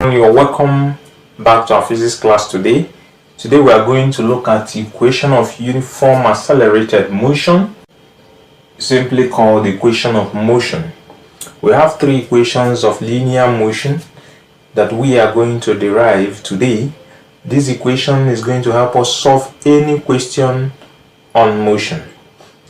You're welcome back to our physics class today. Today we are going to look at the equation of uniform accelerated motion, simply called the equation of motion. We have three equations of linear motion that we are going to derive today. This equation is going to help us solve any question on motion.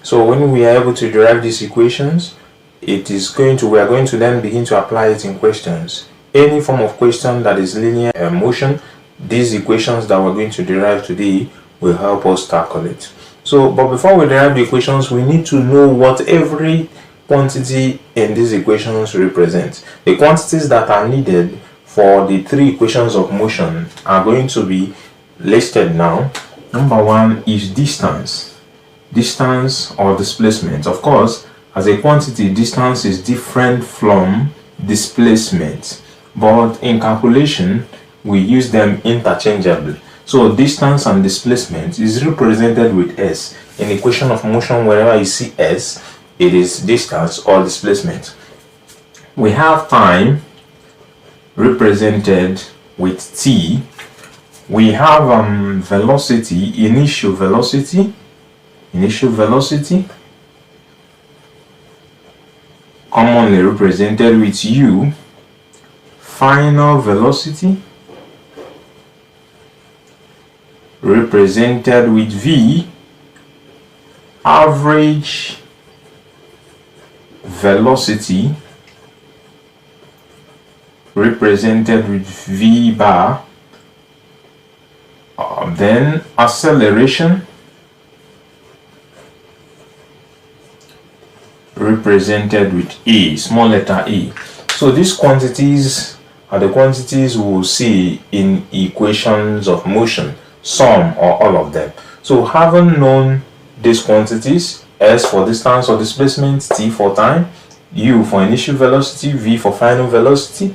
So when we are able to derive these equations, we are going to then begin to apply it in questions. Any form of question that is linear motion, these equations that we're going to derive today will help us tackle it. But before we derive the equations, we need to know what every quantity in these equations represents. The quantities that are needed for the three equations of motion are going to be listed now. Number one is distance or displacement. Of course, as a quantity, distance is different from displacement, but in calculation we use them interchangeably. So distance and displacement is represented with S. In equation of motion, wherever you see S, it is distance or displacement. We have time represented with T. We have velocity, initial velocity, commonly represented with U. Final velocity, represented with V. Average velocity, represented with V bar. Then acceleration, represented with E, small letter E. So these quantities are the quantities we will see in equations of motion, some or all of them. So having known these quantities, S for distance or displacement, T for time, U for initial velocity, V for final velocity,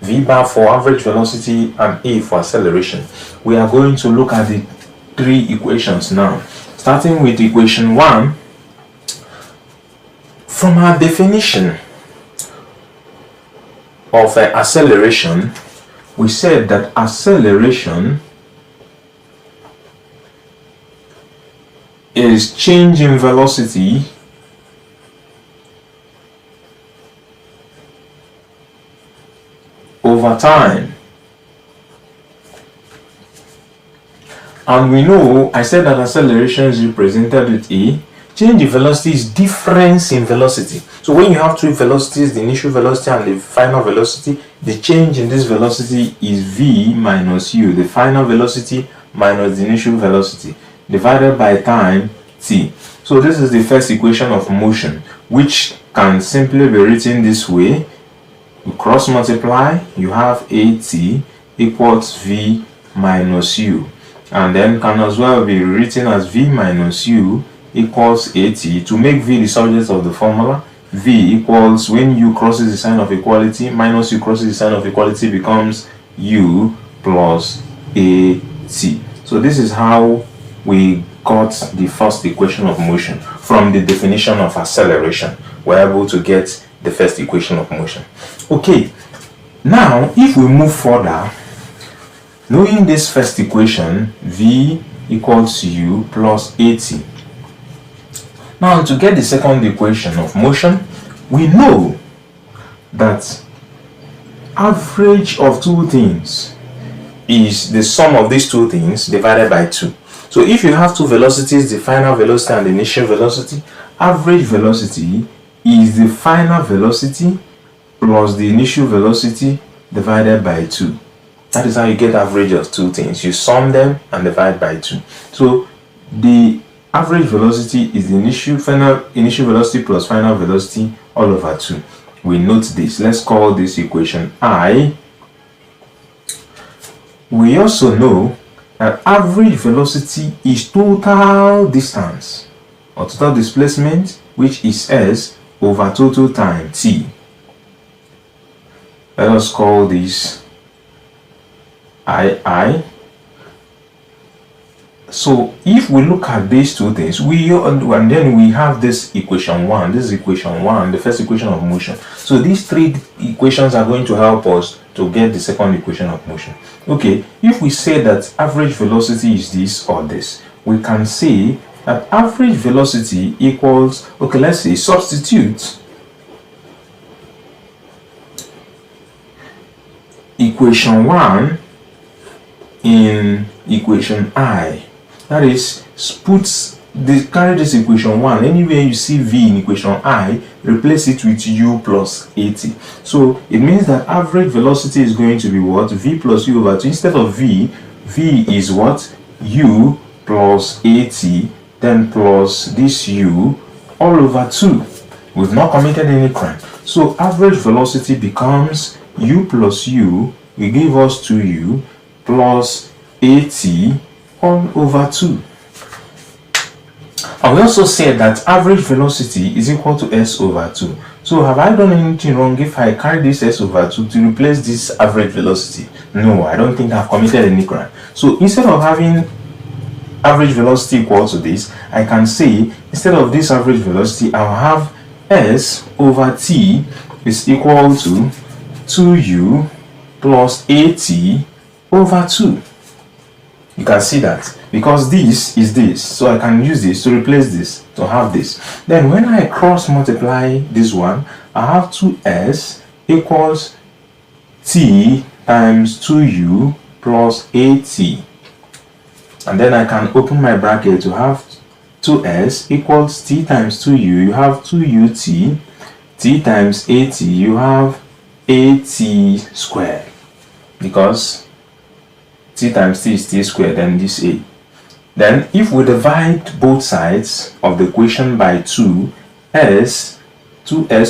V bar for average velocity, and A for acceleration, we are going to look at the three equations now. Starting with equation 1, from our definition of acceleration, we said that acceleration is change in velocity over time. And we know, I said that acceleration is represented with A. Change in velocity is difference in velocity. So when you have two velocities, the initial velocity and the final velocity, the change in this velocity is V minus U, the final velocity minus the initial velocity, divided by time T. So this is the first equation of motion, which can simply be written this way. You cross multiply, you have AT equals V minus U, and then can as well be written as V minus U equals AT. To make V the subject of the formula, V equals, when U crosses the sign of equality, minus U crosses the sign of equality, becomes U plus AT. So this is how we got the first equation of motion. From the definition of acceleration, we're able to get the first equation of motion. Okay, now if we move further, knowing this first equation, V equals U plus AT. Now to get the second equation of motion, we know that average of two things is the sum of these two things divided by 2. So if you have two velocities, the final velocity and the initial velocity, average velocity is the final velocity plus the initial velocity divided by 2. That is how you get average of two things. You sum them and divide by 2. So the average velocity is the initial velocity plus final velocity all over 2. We note this. Let's call this equation I. We also know that average velocity is total distance or total displacement, which is S over total time T. Let us call this I. So if we look at these two things, and then we have this equation 1. This is equation 1, the first equation of motion. So these three equations are going to help us to get the second equation of motion. Okay, if we say that average velocity is this or this, we can say that average velocity equals, okay, let's say substitute equation 1 in equation I. That is, carry this equation 1 anywhere you see v in equation I, replace it with u plus at. So it means that average velocity is going to be what? V plus u over 2. Instead of v is what? U plus at, then plus this u all over 2. We've not committed any crime. So average velocity becomes u plus u will give us 2u plus at all over 2. And we also said that average velocity is equal to s over 2. So have I done anything wrong if I carry this s over 2 to replace this average velocity? No, I don't think I've committed any crime. So instead of having average velocity equal to this, I can say instead of this average velocity, I'll have s over t is equal to 2u plus at over 2. You can see that because this is this, so I can use this to replace this to have this. Then when I cross multiply this one, I have 2s equals t times 2u plus at, and then I can open my bracket to have 2s equals t times 2u, you have 2ut, t times at, you have at squared, because t times t is t squared, then this a. Then if we divide both sides of the equation by 2, 2s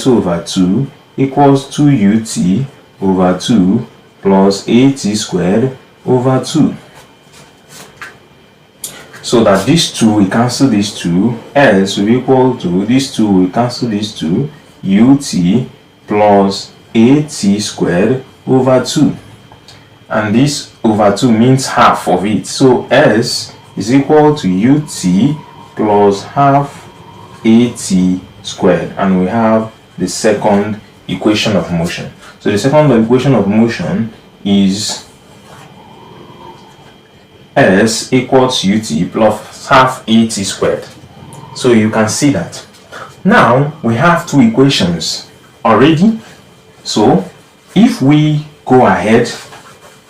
over 2 equals 2ut over 2 plus at squared over 2. So that these two, we cancel these two, s will be equal to, these two will cancel these two, ut plus at squared over 2. And this over 2 means half of it. So s is equal to ut plus half at squared. And we have the second equation of motion. So the second equation of motion is s equals ut plus half at squared. So you can see that. Now we have two equations already. So if we go ahead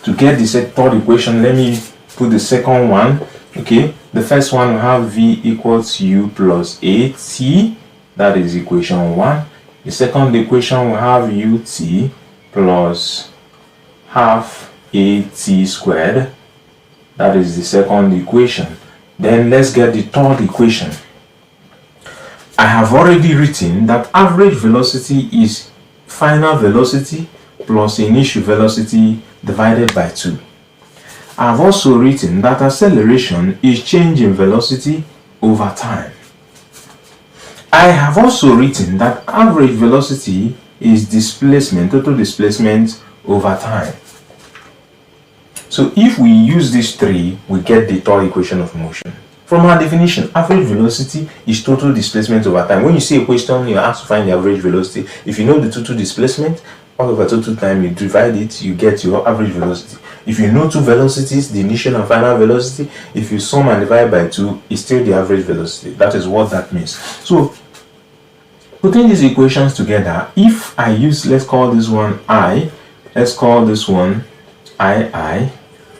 to get the third equation, let me put the second one. Okay, the first one we have v equals u plus at, that is equation 1. The second equation we have ut plus half at squared, that is the second equation. Then let's get the third equation. I have already written that average velocity is final velocity plus initial velocity divided by 2. I have also written that acceleration is change in velocity over time. I have also written that average velocity is displacement, total displacement over time. So if we use these three, we get the third equation of motion. From our definition, average velocity is total displacement over time. When you see a question, you ask to find the average velocity. If you know the total displacement, all over total time, you divide it, you get your average velocity. If you know two velocities, the initial and final velocity, if you sum and divide by 2, it's still the average velocity. That is what that means. So, putting these equations together, if I use, let's call this one I, let's call this one II,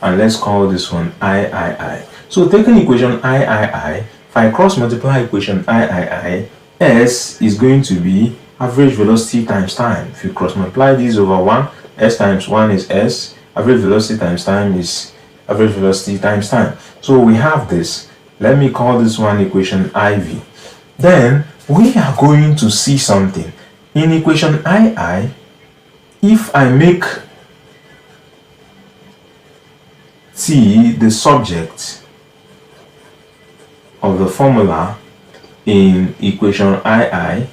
and let's call this one III. So, taking equation III, if I cross multiply equation III, S is going to be average velocity times time. If you cross multiply these over 1, S times 1 is S, average velocity times time is average velocity times time. So we have this. Let me call this one equation IV. Then we are going to see something. In equation II, if I make T the subject of the formula in equation II,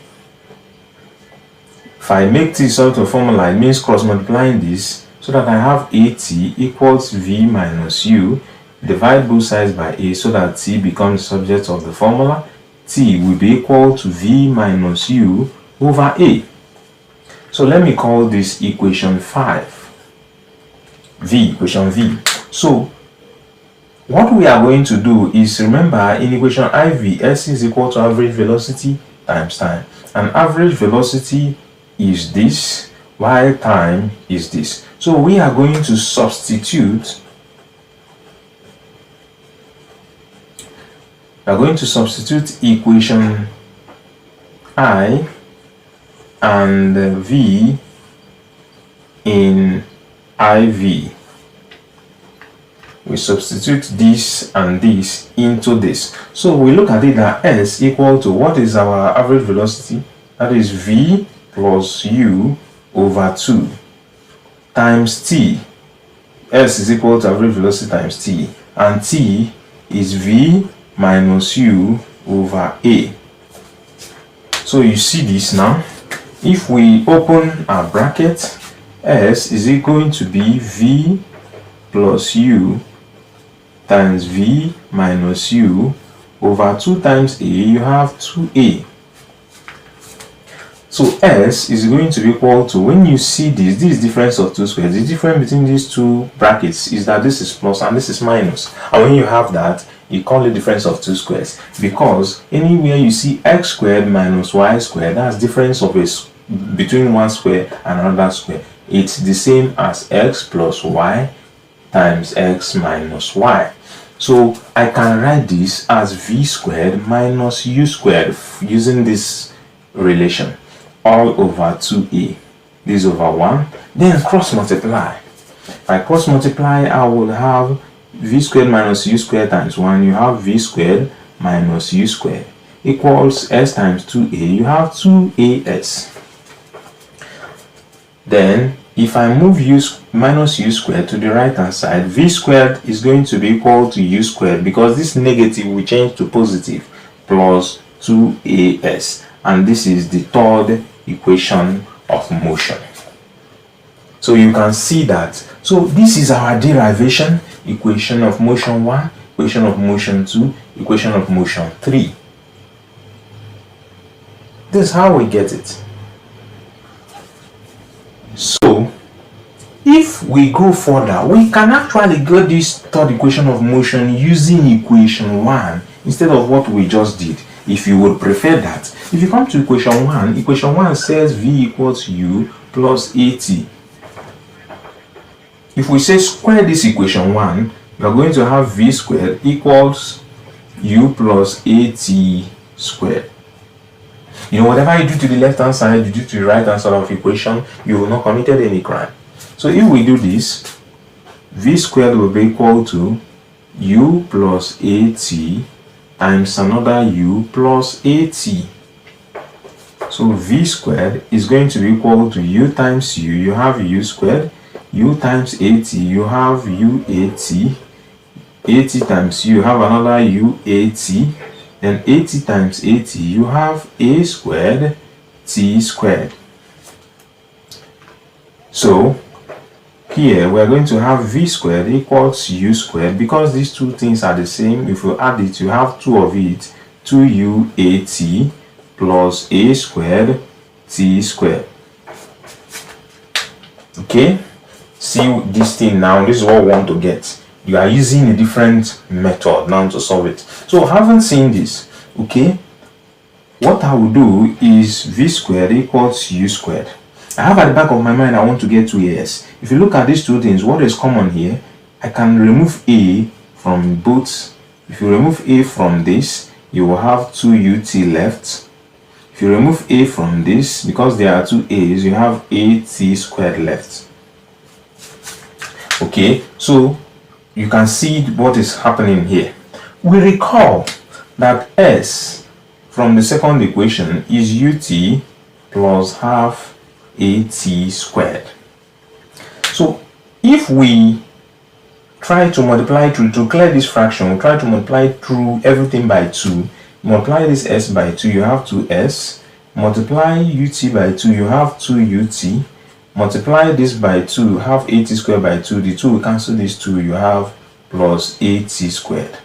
if I make T sort of formula, it means cross multiplying this, so that I have AT equals V minus U, divide both sides by A so that T becomes the subject of the formula. T will be equal to V minus U over A. So let me call this equation 5. equation V. So what we are going to do is, remember, in equation IV, S is equal to average velocity times time. And average velocity is this, while time is this. So we are going to substitute. We are going to substitute equation I and V in IV. We substitute this and this into this. So we look at it that S equal to, what is our average velocity? That is V plus U over 2 times T. S is equal to average velocity times T, and T is V minus U over A. So you see this now. If we open our bracket, S is going to be V plus U times V minus U over 2 times A. You have 2A. So S is going to be equal to, when you see this difference of two squares, the difference between these two brackets is that this is plus and this is minus. And when you have that, you call it difference of two squares, because anywhere you see x squared minus y squared, that's difference of between one square and another square. It's the same as x plus y times x minus y. So I can write this as v squared minus u squared using this relation, all over 2a. This over 1. Then cross multiply. If I cross multiply, I will have v squared minus u squared times 1. You have v squared minus u squared equals s times 2a. You have 2as. Then if I move u minus u squared to the right hand side, v squared is going to be equal to u squared, because this negative will change to positive, plus 2as. And this is the third equation of motion. So you can see that. So this is our derivation: equation of motion 1, equation of motion 2, equation of motion 3. This is how we get it. So if we go further, we can actually get this third equation of motion using equation 1 instead of what we just did, if you would prefer that. If you come to equation 1 says v equals u plus at. If we say square this equation 1, we are going to have v squared equals u plus at squared. You know, whatever you do to the left hand side, you do to the right hand side of equation, you will not committed any crime. So if we do this, v squared will be equal to u plus at times another u plus at. So v squared is going to be equal to u times u. You have u squared. U times at, you have u at. At times u, you have another u at. Then 80 times 80, you have a squared t squared. So here we are going to have v squared equals u squared, because these two things are the same. If you add it, you have 2 of it, 2u at plus a squared t squared. Okay, see this thing now. This is what we want to get. You are using a different method now to solve it. So having seen this, okay, what I will do is v squared equals u squared. I have at the back of my mind I want to get 2as. If you look at these two things, what is common here? I can remove a from both. If you remove a from this, you will have 2ut left. If you remove a from this, because there are 2 a's, you have at squared left. Okay, so you can see what is happening here. We recall that s from the second equation is ut plus half at squared. So if we try to multiply through, to clear this fraction, we try to multiply through everything by 2. Multiply this s by 2, you have 2s. Multiply ut by 2, you have 2ut. Multiply this by 2, have 80 squared by 2. The 2 will cancel this 2, you have plus 80 squared.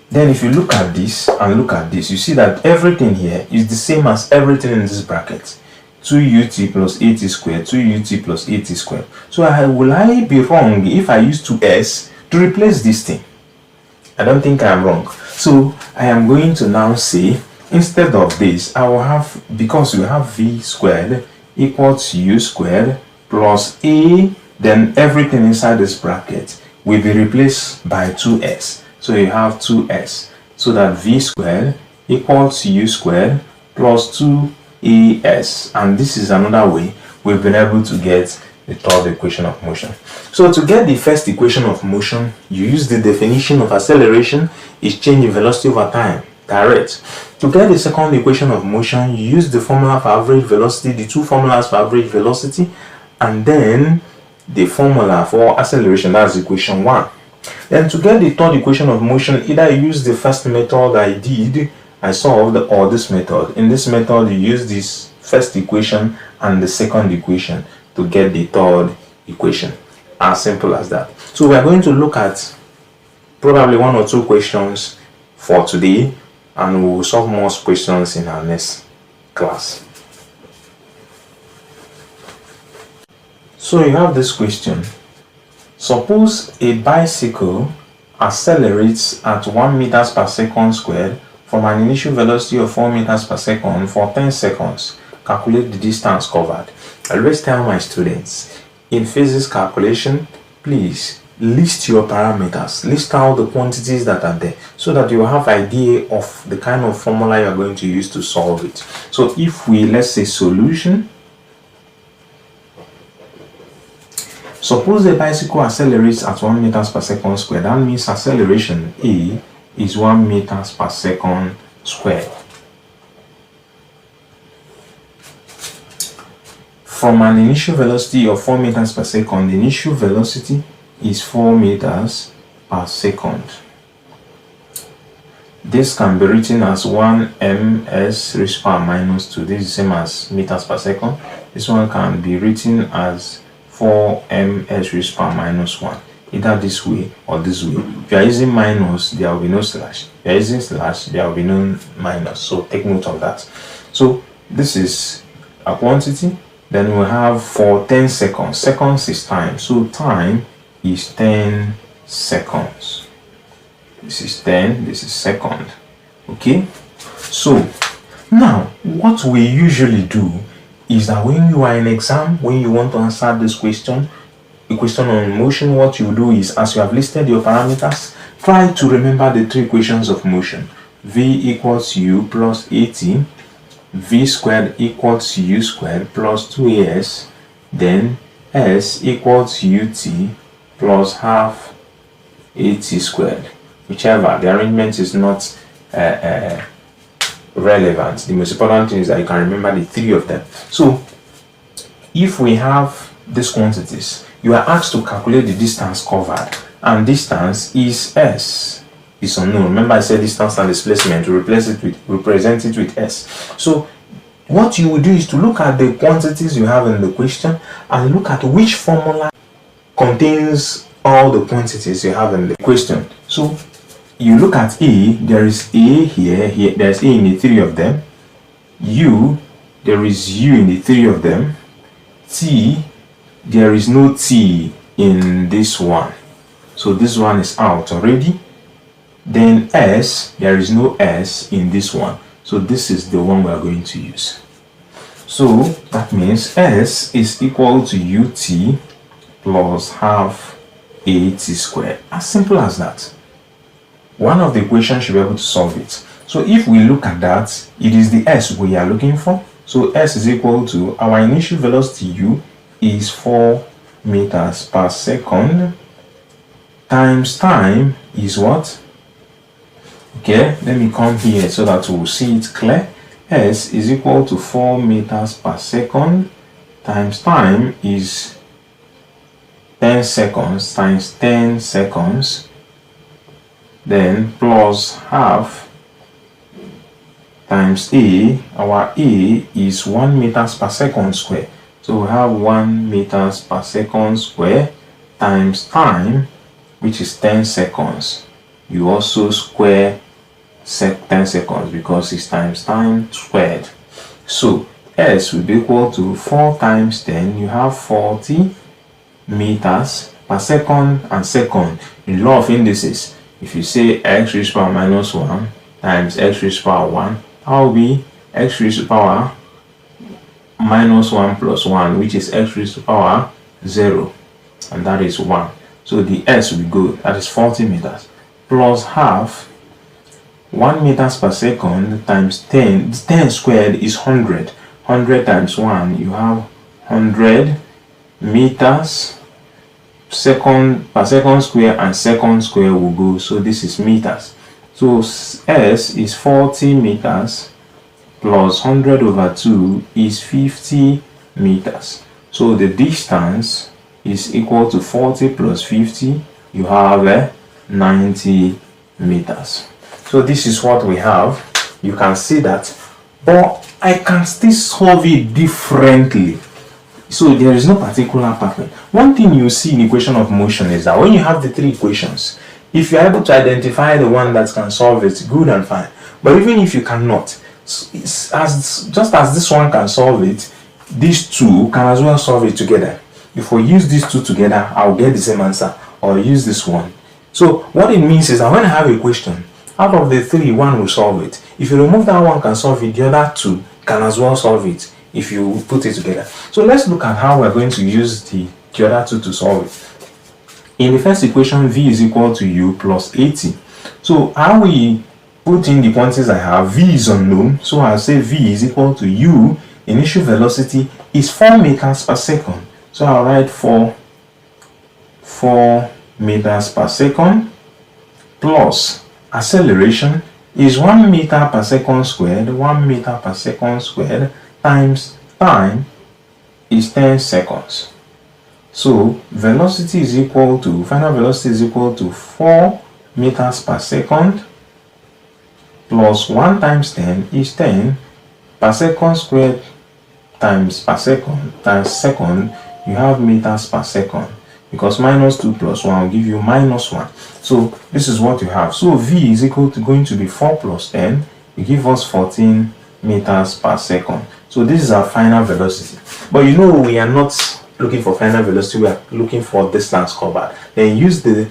Then if you look at this and look at this, you see that everything here is the same as everything in this bracket. 2ut plus 8 squared, 2ut plus 8 squared. So will I be wrong if I use 2s to replace this thing? I don't think I'm wrong. So I am going to now say, instead of this, I will have, because we have v squared equals u squared plus a, then everything inside this bracket will be replaced by 2s. So you have 2s. So that v squared equals u squared plus 2as. And this is another way we've been able to get the third equation of motion. So to get the first equation of motion, you use the definition of acceleration is change in velocity over time, direct. To get the second equation of motion, you use the formula for average velocity, the two formulas for average velocity, and then the formula for acceleration, that's equation 1. Then to get the third equation of motion, either you use the first method I solved, or this method. In this method, you use this first equation and the second equation to get the third equation. As simple as that. So we are going to look at probably 1 or 2 questions for today, and we will solve more questions in our next class. So you have this question. Suppose a bicycle accelerates at 1 meters per second squared from an initial velocity of 4 meters per second for 10 seconds. Calculate the distance covered. I always tell my students, in physics calculation, please list your parameters, list out the quantities that are there, so that you have idea of the kind of formula you are going to use to solve it. So if we, let's say solution, suppose the bicycle accelerates at 1 meters per second squared. That means acceleration A is 1 meters per second squared. From an initial velocity of 4 meters per second, the initial velocity is 4 meters per second. This can be written as 1 ms raised to power minus 2. This is the same as meters per second. This one can be written as 4 ms raised to power minus 1. Either this way or this way. If you are using minus, there will be no slash. If you are using slash, there will be no minus. So take note of that. So this is a quantity. Then we have for 10 seconds. Seconds is time. So time is 10 seconds. This is 10, this is second. Okay? So now what we usually do is that when you are in exam, when you want to answer this question, a question on motion, what you do is, as you have listed your parameters, try to remember the 3 equations of motion. V equals u plus at, v squared equals u squared plus 2as, then s equals ut plus half at squared. Whichever, the arrangement is not relevant. The most important thing is that you can remember the 3 of them. So if we have these quantities, you are asked to calculate the distance covered, and distance is s. It's unknown. Remember I said distance and displacement, to represent it with s. So what you will do is to look at the quantities you have in the question and look at which formula contains all the quantities you have in the question. So you look at A, there is A here, there's A in the 3 of them. U, there is U in the 3 of them. T, there is no T in this one. So this one is out already. Then S, there is no S in this one. So this is the one we are going to use. So that means S is equal to UT plus half AT squared. As simple as that. One of the equations should be able to solve it. So if we look at that, it is the S we are looking for. So S is equal to, our initial velocity U is 4 meters per second times time is what? Okay, let me come here so that we'll see it clear. S is equal to 4 meters per second times time is 10 seconds times 10 seconds, then plus half times A. Our A is 1 meters per second square. So we have 1 meters per second square times time, which is 10 seconds. You also square 10 seconds because it's times time squared. So s will be equal to 4 times 10. You have 40 meters per second and second. In law of indices, if you say x raised to power minus 1 times x raised to power 1, that will be x raised to power minus 1 plus 1, which is x raised to power 0, and that is 1. So the s will go, that is 40 meters, plus half 1 meters per second times 10. 10 squared is 100. 100 times 1, you have 100 meters second per second square, and second square will go, so this is meters. So s is 40 meters plus 100 over 2 is 50 meters. So the distance is equal to 40 plus 50. You have 90 meters. So this is what we have. You can see that, but I can still solve it differently. So there is no particular pattern. One thing you see in equation of motion is that when you have the 3 equations, if you are able to identify the one that can solve it, good and fine. But even if you cannot, just as this one can solve it, these 2 can as well solve it together. If we use these 2 together, I'll get the same answer, or use this one. So what it means is that when I have a question, out of the 3, 1 will solve it. If you remove that one can solve it, the other 2 can as well solve it if you put it together. So let's look at how we're going to use the other 2 to solve it. In the first equation, v is equal to u plus 80. So how we put in the quantities I have, v is unknown, so I'll say v is equal to u. Initial velocity is 4 meters per second. So I'll write 4 meters per second plus acceleration is 1 meter per second squared. 1 meter per second squared times time is 10 seconds. So velocity is equal to, final velocity is equal to 4 meters per second plus 1 times 10 is 10 per second squared times per second times second. You have meters per second, because minus 2 plus 1 will give you minus 1. So this is what you have. So v is equal to going to be 4 plus 10, will give us 14 meters per second. So this is our final velocity. But you know, we are not looking for final velocity, we are looking for distance covered. Then use the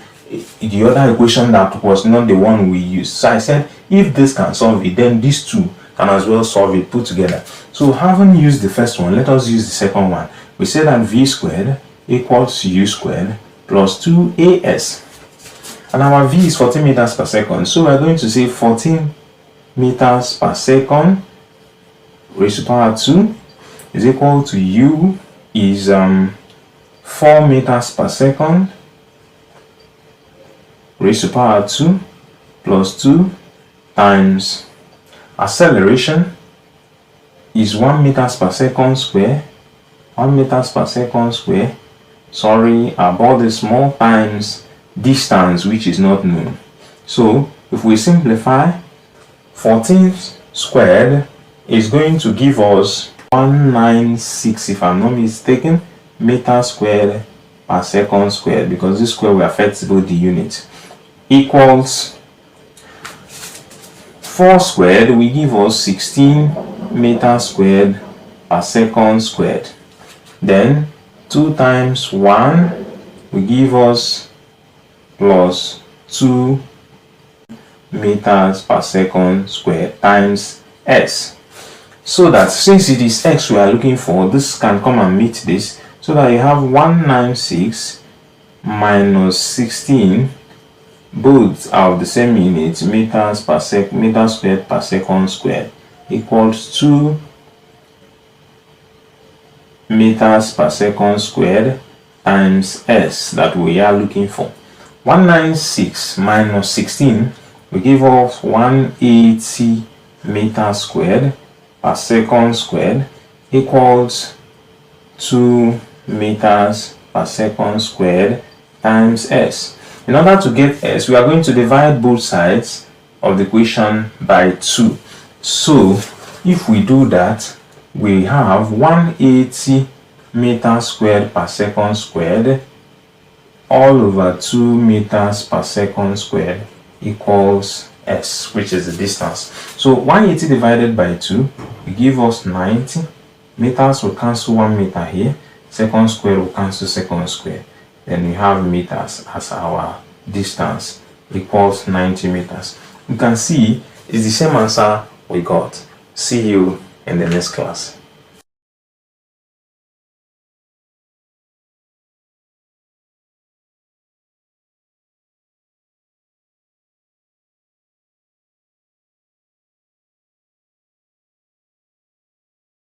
other equation that was not the one we used. So I said if this can solve it, then these 2 can as well solve it put together. So having used the first one, let us use the second one. We say that v squared equals u squared plus 2as. And our v is 14 meters per second. So we're going to say 14 meters per second raised to power 2 is equal to u is 4 meters per second raised to power 2 plus 2 times acceleration is 1 meters per second square. 1 meters per second square, sorry about the small, times distance which is not known. So if we simplify, 14 squared is going to give us 196, if I'm not mistaken, meters squared per second squared, because this square will affect both the units, equals 4 squared will give us 16 meters squared per second squared. Then 2 times 1 will give us plus 2 meters per second squared times s. So that since it is x we are looking for, this can come and meet this, so that you have 196 minus 16, both are of the same unit, meters per second, meters squared per second squared, equals 2 meters per second squared times s that we are looking for. 196 minus 16 will give us 180 meters squared per second squared equals 2 meters per second squared times s. In order to get s, we are going to divide both sides of the equation by 2. So if we do that, we have 180 meters squared per second squared all over 2 meters per second squared equals s, which is the distance. So 180 divided by 2 will give us 90 Meters will cancel 1 meter here. Second square will cancel second square. Then we have meters as our distance equals 90 meters. You can see it's the same answer we got. See you in the next class.